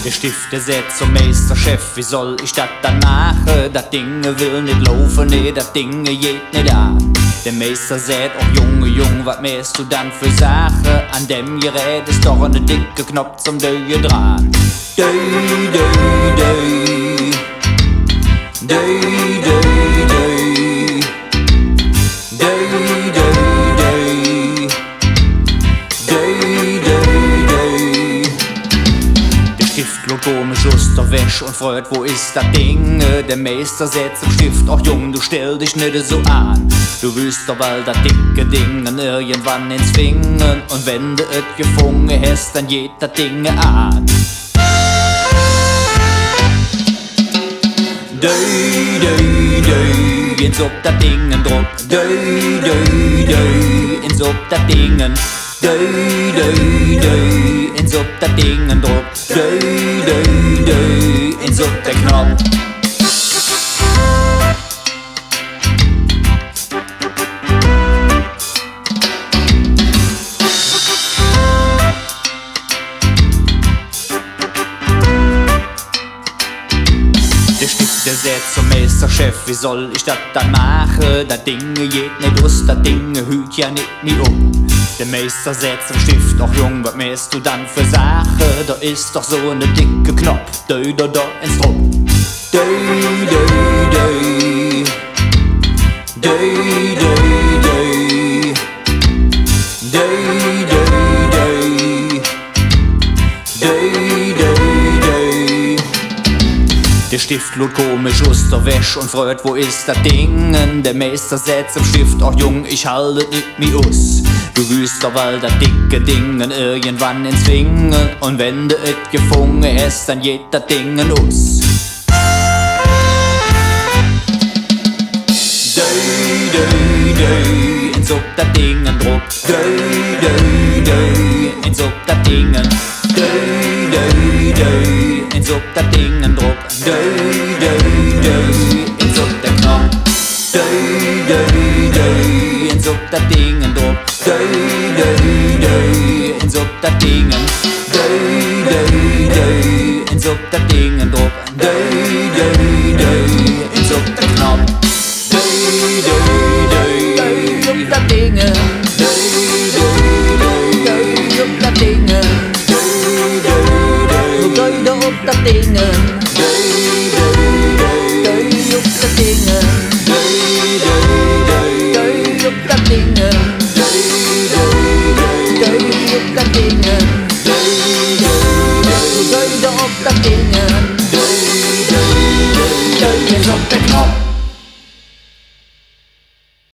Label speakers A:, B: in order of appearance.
A: Der Stifter sagt zum Meisterchef, wie soll ich das dann machen? Das Ding will nicht laufen, nee, das Ding geht nicht an. Der Meister sagt, oh Junge, was machst du dann für Sache? An dem Gerät ist doch eine dicke Knopf zum Döje dran. Döi, döi, döi. Döi, döi, döi. Döi, döi, döi. Döi, döi, döi. Der Stift schaut komisch aus der Wäsche und freut, wo ist das Ding? Der Meister sagt zum Stift, ach Jung, du stell dich nicht so an. Du willst doch bald das dicke Ding dann irgendwann ins Fingen. Und wenn du et gefunden hast, dann geht das Ding an. Döi, döi, döi, ins ob das Dingen druck. Döi, döi, döi, ins ob das Dingen. Döi, döi, döi, ins ob das Dingen druck. Döi, döi, döi, ins ob der Knopf. Der Stift, der sagt zum Meisterchef, wie soll ich das dann machen? Das Ding geht nicht aus, das Ding hüt ja nicht mehr um. Der Meister sagt zum Stift, ach Jung, was machst du dann für Sache? Da ist doch so eine dicke Knopf, döi, da, da, ins Drum. Döi, döi, döi. Döi, döi, döi. Döi, döi, döi. Döi, döi, döi. Der Stift lud komisch aus der Wäsche und freut, wo ist das Ding? Der Meister sagt zum Stift, ach Jung, ich halte nicht mehr aus. Du willst doch bald das dicke Ding irgendwann ins Fingen. Und wenn du et gefunden hast, dann geht das Ding aus. Döi, döi, döi, ins ob das Ding druck. Döi, döi, döi, ins ob das Ding.